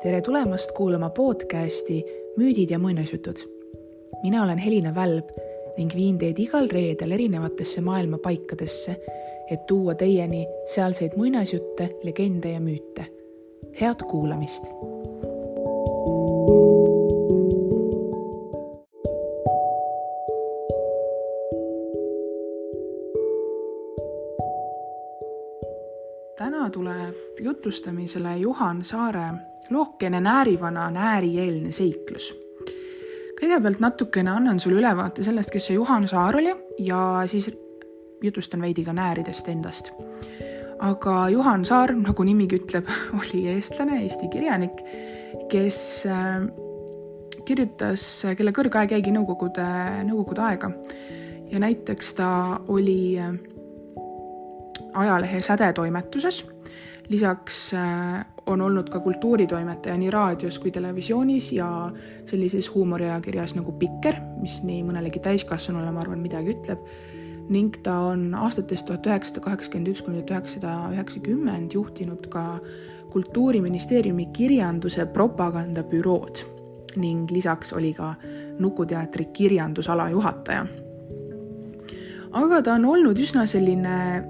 Tere tulemast kuulama podcasti Müüdid ja muinasjutud. Mina olen Helina Välb ning viin teid igal reedel erinevatesse maailma paikadesse, et tuua teieni sealseid muinasjutte, legende ja müüte. Head kuulamist! Täna tuleb jutustamisele Juhan Saare lookene Näärivana näärieelne seiklus. Kõigepealt natukene annan sulle ülevaate sellest, kes see Juhan Saar oli ja siis jutustan veidi ka nääridest endast. Aga Juhan Saar, nagu nimigi ütleb, oli eestlane, eesti kirjanik, kes kirjutas, kelle kõrgaeg jäigi nõukogude aega. Ja näiteks ta oli ajalehe Sädetoimetuses. Lisaks on olnud ka kultuuritoimetaja nii raadios kui televisioonis ja sellises huumoriajakirjas nagu Pikker, mis nii mõnelegi täiskasvanule, ma arvan, midagi ütleb. Ning ta on aastates 1981–1990 juhtinud ka Kultuuriministeeriumi kirjanduse propagandabürood ning lisaks oli ka Nukuteatri kirjandusala juhataja. Aga ta on olnud üsna selline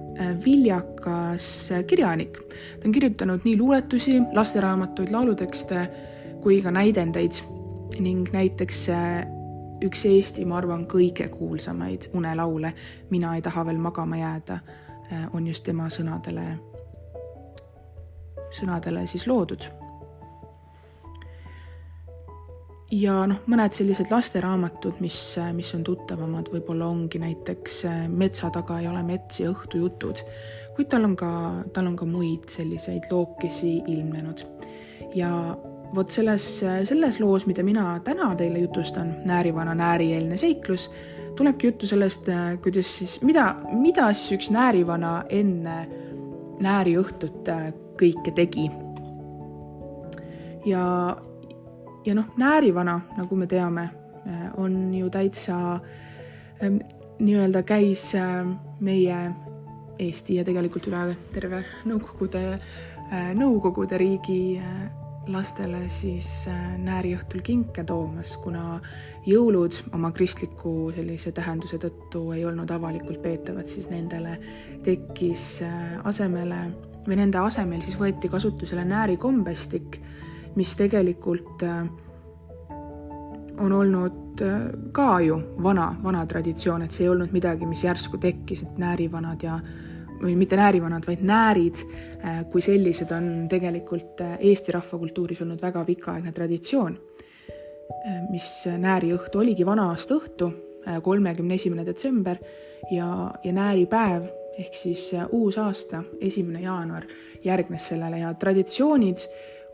viljakas kirjanik. Ta on kirjutanud nii luuletusi, lasteraamatuid, laulutekste kui ka näidendeid ning näiteks üks Eesti, ma arvan, kõige kuulsamaid unelaule Mina ei taha veel magama jääda on just tema sõnadele siis loodud. Ja mõned sellised lasteraamatud, mis on tuttavamad, võib-olla ongi näiteks Metsa taga ei ole mets ja õhtujutud, kuid tal on ka muid selliseid lookesi ilmnenud. Ja vot selles loos, mida mina täna teile jutustan, Näärivana näärieelne seiklus, tulebki juttu sellest, kuidas siis, mida siis üks näärivana enne nääriõhtut kõike tegi. Ja näärivana, nagu me teame, on ju täitsa käis meie Eesti ja tegelikult üle terve Nõukogude riigi lastele siis nääriõhtul kinke toomas, kuna jõulud oma kristliku sellise tähenduse tõttu ei olnud avalikult peetavad, siis nende asemel siis võeti kasutusele näärikombestik, mis tegelikult on olnud ka ju vana traditsioon, et see ei olnud midagi, mis järsku tekkis, et näärivanad või mitte näärivanad, vaid näärid kui sellised on tegelikult Eesti rahvakultuuris olnud väga pikaaegne traditsioon, mis nääriõhtu oligi vana aasta õhtu, 31. detsember ja nääripäev ehk siis uus aasta, 1. jaanuar järgnes sellele ja traditsioonid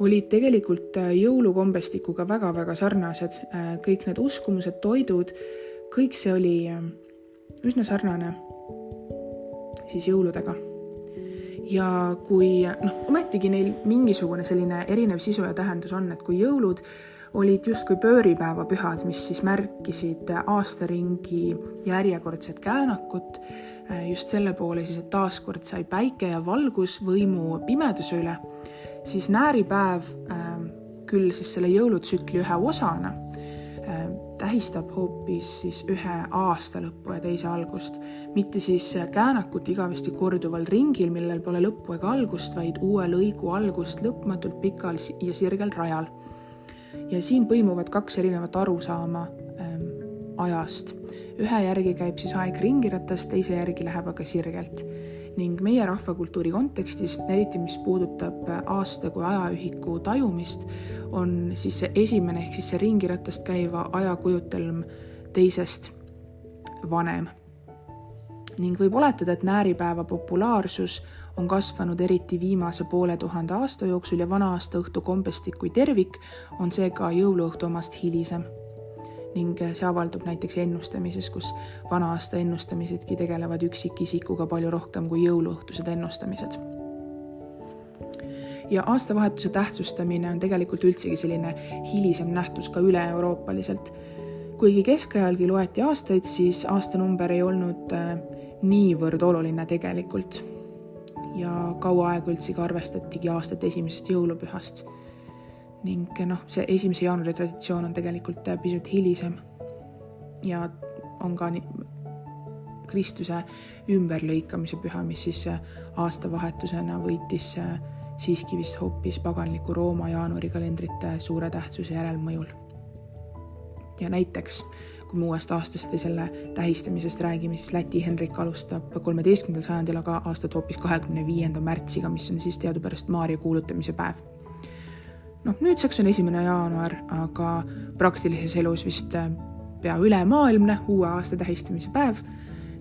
olid tegelikult jõulukombestikuga väga-väga sarnased. Kõik need uskumused, toidud, kõik see oli üsna sarnane siis jõuludega. Ja kui ometigi neil mingisugune selline erinev sisu ja tähendus on, et kui jõulud olid justkui pööripäevapühad, mis siis märkisid aastaringi järjekordset käänakut, just selle poole siis, et taaskord sai päike ja valgus võimu pimeduse üle, siis nääripäev küll siis selle jõulutsükli ühe osana tähistab hoopis siis ühe aasta lõppu ja teise algust, mitte siis käänakut igavesti korduval ringil, millel pole lõppu ega algust, vaid uue lõigu algust lõpmatult pikal ja sirgel rajal. Ja siin põimuvad kaks erinevat arusaama ajast. Ühe järgi käib siis aeg ringiratast, teise järgi läheb aga sirgelt. Ning meie rahvakultuuri kontekstis, eriti mis puudutab aasta kui ajaühiku tajumist, on siis see esimene ehk siis see ringiratast käiva ajakujutelm teisest vanem. Ning võib oletada, et nääripäeva populaarsus on kasvanud eriti viimase 500 aasta jooksul ja vana aasta õhtu kombestik kui tervik on see ka jõuluõhtu omast hilisem. Ning see avaldub näiteks ennustamises, kus vana aasta ennustamisedki tegelevad üksikisikuga palju rohkem kui jõuluõhtused ennustamised. Ja aastavahetuse tähtsustamine on tegelikult üldsegi selline hilisem nähtus ka üle-euroopaliselt. Kuigi keskajalgi loeti aastaid, siis aastanumber ei olnud niivõrd oluline tegelikult. Ja kaua aega üldsegi arvestatigi aastat esimesest jõulupühast. ning see 1. jaanuari traditsioon on tegelikult pisut hilisem ja on ka Kristuse ümberlõikamise püha, mis siis aastavahetusena võitis siiski vist hoopis paganliku Rooma jaanuarikalendrite suure tähtsuse järelmõjul. Ja näiteks, kui me uuest aastast või selle tähistamisest räägime, siis Läti Henrik alustab 13. sajandil aga aastat hoopis 25. märtsiga, mis on siis teadupärast Maarja kuulutamise päev. Nüüdseks on 1. jaanuar, aga praktilises elus vist pea ülemaailmne uue aasta tähistamise päev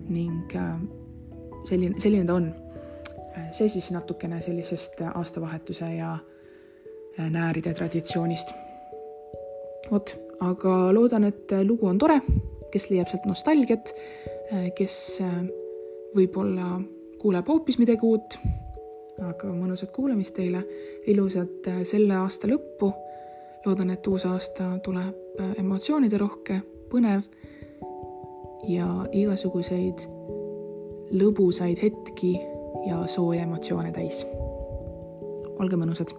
ning selline ta on. See siis natukene sellisest aastavahetuse ja nääride traditsioonist. Aga loodan, et lugu on tore, kes leiab sealt nostalgiat, kes võib-olla kuuleb hoopis midagi uut, aga mõnusat kuulamist teile, ilusat selle aasta lõppu. Loodan, et uus aasta tuleb emotsioonide rohke, põnev ja igasuguseid lõbusaid hetki ja sooja emotsioone täis. Olge mõnusad!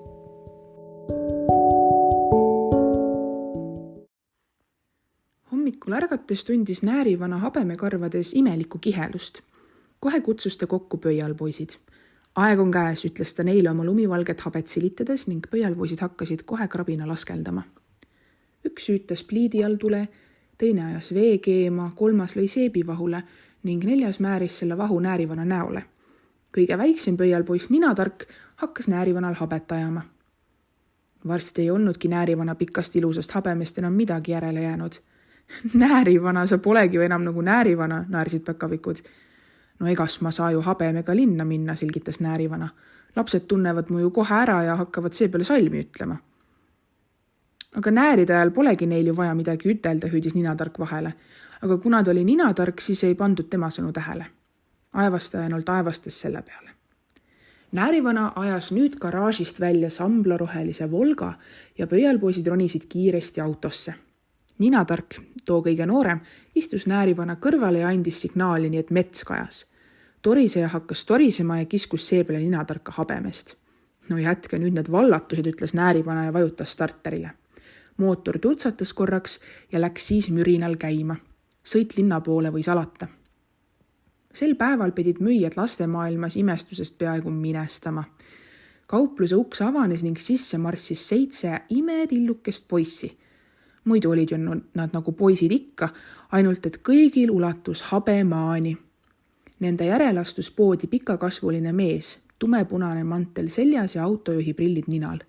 Hommikul ärgates tundis näärivana habemekarvades imelikku kihelust. Kohe kutsus ta kokku pöialpoisid. Aeg on käes, ütles ta neile oma lumivalget habet silitades ning pöialpoisid hakkasid kohe krabina laskeldama. Üks süütas pliidi all tule, teine ajas veekeema, 3. lõi seebivahule ning 4. määris selle vahu näärivana näole. Kõige väiksem pöialpoiss Ninatark hakkas näärivanal habet ajama. Varsti ei olnudki näärivana pikast ilusast habemest enam midagi järele jäänud. Näärivana, sa polegi enam nagu näärivana, naersid päkavikud. No egas ma saa ju habemega linna minna, selgitas näärivana. Lapsed tunnevad mu ju kohe ära ja hakkavad seepeale salmi ütlema. Aga nääride ajal polegi neil ju vaja midagi ütelda, hüüdis Ninatark vahele. Aga kuna ta oli Ninatark, siis ei pandud tema sõnu tähele. Aevastaja ainult aevastas selle peale. Näärivana ajas nüüd garaažist välja samblarohelise Volga ja pöialpoisid ronisid kiiresti autosse. Ninatark, too kõige noorem, istus näärivana kõrvale ja andis signaali, nii et mets kajas. Toriseja hakkas torisema ja kiskus seepeale Ninatarka habemest. No jätke nüüd need vallatused, ütles näärivana ja vajutas starterile. Mootor tutsatas korraks ja läks siis mürinal käima. Sõit linna poole võis alata. Sel päeval pidid müüjad lastemaailmas imestusest peaaegu minestama. Kaupluse uks avanes ning sisse marssis 7 imetillukest poissi. Muidu olid ju nad nagu poisid ikka, ainult et kõigil ulatus habemaani. Nende järel astus poodi pikakasvuline mees, tumepunane mantel seljas ja autojuhi prillid ninal.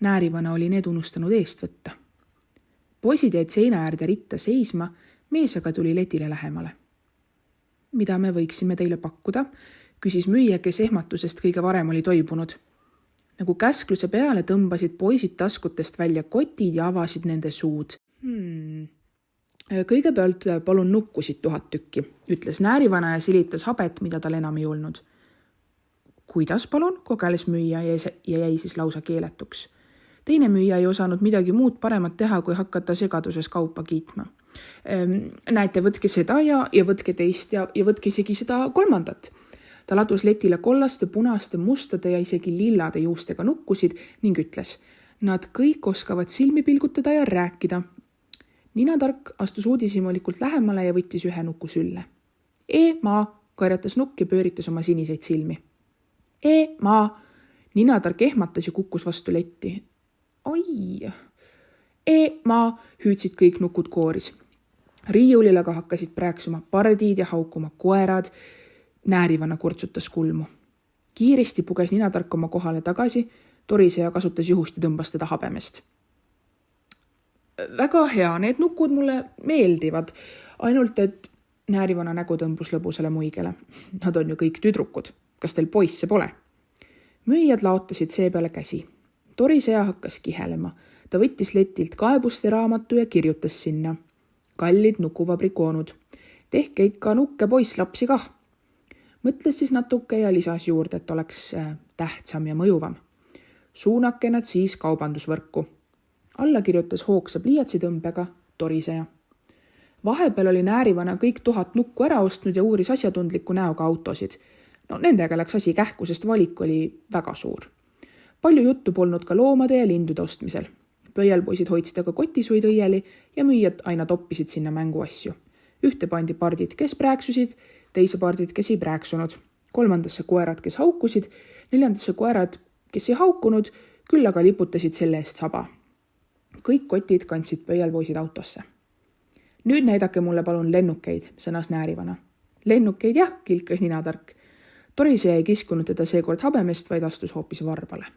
Näärivana oli need unustanud eest võtta. Poisid jäid seina äärde ritta seisma, mees aga tuli letile lähemale. Mida me võiksime teile pakkuda, küsis müüja, kes ehmatusest kõige varem oli toibunud. Nagu käskluse peale tõmbasid poisid taskutest välja kotid ja avasid nende suud. Kõigepealt palun nukkusid 1000 tükki, ütles näärivana ja silitas habet, mida tal enam ei olnud. Kuidas palun, kogeles müüja ja jäi siis lausa keeletuks. Teine müüja ei osanud midagi muud paremat teha, kui hakata segaduses kaupa kiitma. Näete, võtke seda ja võtke teist ja võtke isegi seda 3. Ta ladus letile kollaste, punaste, mustade ja isegi lillade juustega nukkusid ning ütles, nad kõik oskavad silmi pilgutada ja rääkida. Ninatark astus uudishimulikult lähemale ja võttis ühe nuku sülle. Ma, karjatas nukk ja pööritas oma siniseid silmi. Ma, Ninatark ehmatas ja kukkus vastu letti. Oi, ma, hüüdsid kõik nukud kooris. Riiulil aga hakkasid prääksuma pardid ja haukuma koerad. Näärivana kurtsutas kulmu. Kiiresti puges Ninatark oma kohale tagasi, toriseja kasutas juhust ja tõmbas teda habemest. Väga hea, need nukud mulle meeldivad, ainult et näärivana nägu tõmbus lõbusale muigele. Nad on ju kõik tüdrukud. Kas teil poisse pole? Müüjad laotasid seepeale käsi. Toriseja hakkas kihelema. Ta võttis letilt kaebuste raamatu ja kirjutas sinna. Kallid nukuvabrikoonud. Tehke ikka nukke poisslapsi kah. Mõtles siis natuke ja lisas juurde, et oleks tähtsam ja mõjuvam. Suunake nad siis kaubandusvõrku. Alla kirjutas hoogsa pliiatsitõmbega toriseja. Vahepeal oli näärivana kõik 1000 nukku ära ostnud ja uuris asjatundliku näoga autosid. No nendega läks asi kähku, sest valik oli väga suur. Palju juttu polnud ka loomade ja lindude ostmisel. Pöialpoisid hoidsid aga kotisuid õieli ja müüjad aina toppisid sinna mänguasju. Ühte pandi pardid, kes prääksusid, teise pardid, kes ei prääksunud. Kolmandasse koerad, kes haukusid, neljandasse koerad, kes ei haukunud, küll aga liputasid selle eest saba. Kõik kotid kandsid pöialpoisid autosse. Nüüd näidake mulle palun lennukeid, sõnas Näärivana. Lennukeid jah, kilkas Ninatark. Torise ei kiskunud teda seekord habemest, vaid astus hoopis varbale.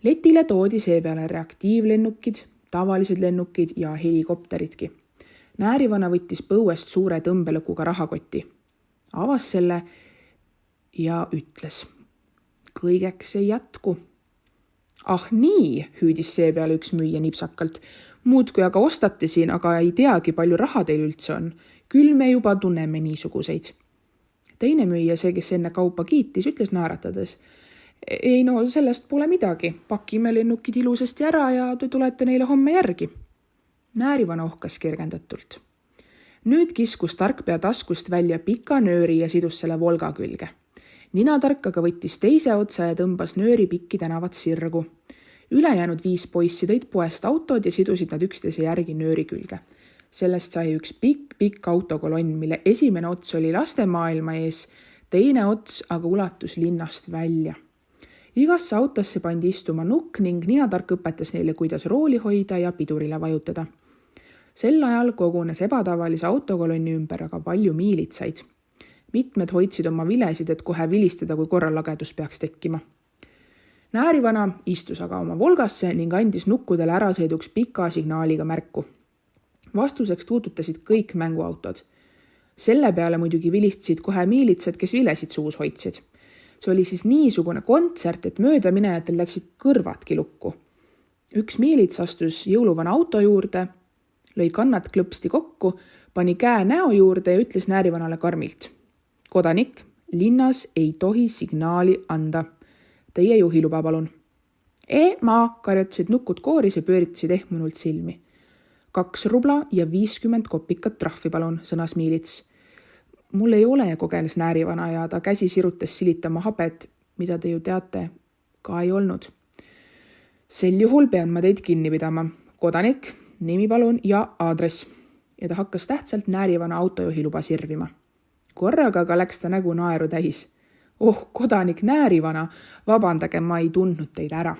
Letile toodi seepeale reaktiivlennukid, tavalised lennukid ja helikopteridki. Näärivana võttis põuest suure tõmbelõkuga rahakoti. Avas selle ja ütles. Kõigeks ei jätku. Ah nii, hüüdis seepeale üks müüja nipsakalt. Muudkui aga ostate siin, aga ei teagi, palju raha teil üldse on. Küll me juba tunneme niisuguseid. Teine müüja, see, kes enne kaupa kiitis, ütles naeratades. Ei no, sellest pole midagi. Pakime lennukid ilusasti ära ja te tulete neile homme järgi. Näärivana ohkas kergendatult. Nüüd kiskus Tarkpea taskust välja pika nööri ja sidus selle Volga külge. Ninatark aga võttis teise otsa ja tõmbas nööri pikki tänavat sirgu. Ülejäänud 5 poissi tõid poest autod ja sidusid nad üksteise järgi nööri külge. Sellest sai üks pikk autokolonn, mille esimene ots oli lastemaailma ees, teine ots aga ulatus linnast välja. Igasse autosse pandi istuma nukk ning Ninatark õpetas neile, kuidas rooli hoida ja pidurile vajutada. Sel ajal kogunes ebatavalise autokolonni ümber aga palju miilitsaid. Mitmed hoidsid oma vilesid, et kohe vilistada, kui korralagedus peaks tekkima. Näärivana istus aga oma Volgasse ning andis nukkudele ärasõiduks pika signaaliga märku. Vastuseks tuututasid kõik mänguautod. Selle peale muidugi vilistasid kohe miilitsad, kes vilesid suus hoidsid. See oli siis niisugune kontsert, et möödaminejatel läksid kõrvadki lukku. Üks miilits astus jõuluvana auto juurde, lõi kannad klõpsti kokku, pani käe näo juurde ja ütles Näärivanale karmilt. Kodanik, linnas ei tohi signaali anda. Teie juhiluba palun. Ma, karjatasid nukud kooris ja pööritasid ehmunult silmi. 2 rubla ja 50 kopikat trahvi palun, sõnas miilits. Mul ei ole, kogeles Näärivana ja ta käsi sirutas silitama habet, mida te ju teate, ka ei olnud. Sel juhul pean ma teid kinni pidama. Kodanik, nimi palun ja aadress. Ja ta hakkas tähtsalt Näärivana autojuhiluba sirvima. Korraga aga läks ta nägu naeru täis. Oh, kodanik Näärivana, vabandage, ma ei tundnud teid ära.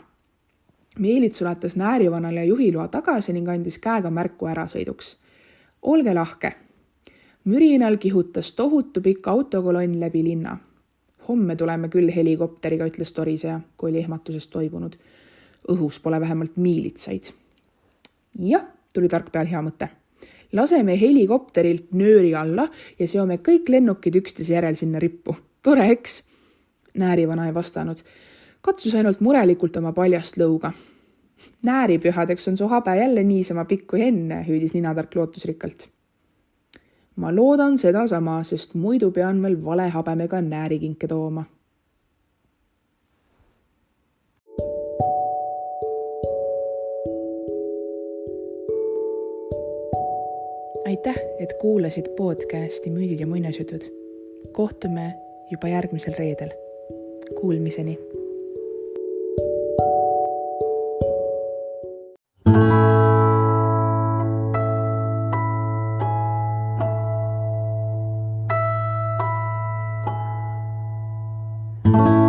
Miilits ulatas Näärivanale juhiloa tagasi ning andis käega märku ärasõiduks. Olge lahke. Mürinal kihutas tohutu pikk autokolonn läbi linna. Homme tuleme küll helikopteriga, ütles toriseja, kui oli ehmatusest toibunud. Õhus pole vähemalt miilitsaid. Jah, tuli Tarkpeal hea mõte. Laseme helikopterilt nööri alla ja seome kõik lennukid üksteise järel sinna rippu. Tore, eks? Näärivana ei vastanud. Katsus ainult murelikult oma paljast lõuga. Nääripühadeks on su habe jälle niisama pikk kui enne, hüüdis Ninatark lootusrikkalt. Ma loodan seda sama, sest muidu pean veel vale habemega näärikinke tooma. Aitäh, et kuulasid podcasti Müüdid ja muinasjutud. Kohtume juba järgmisel reedel. Kuulmiseni! you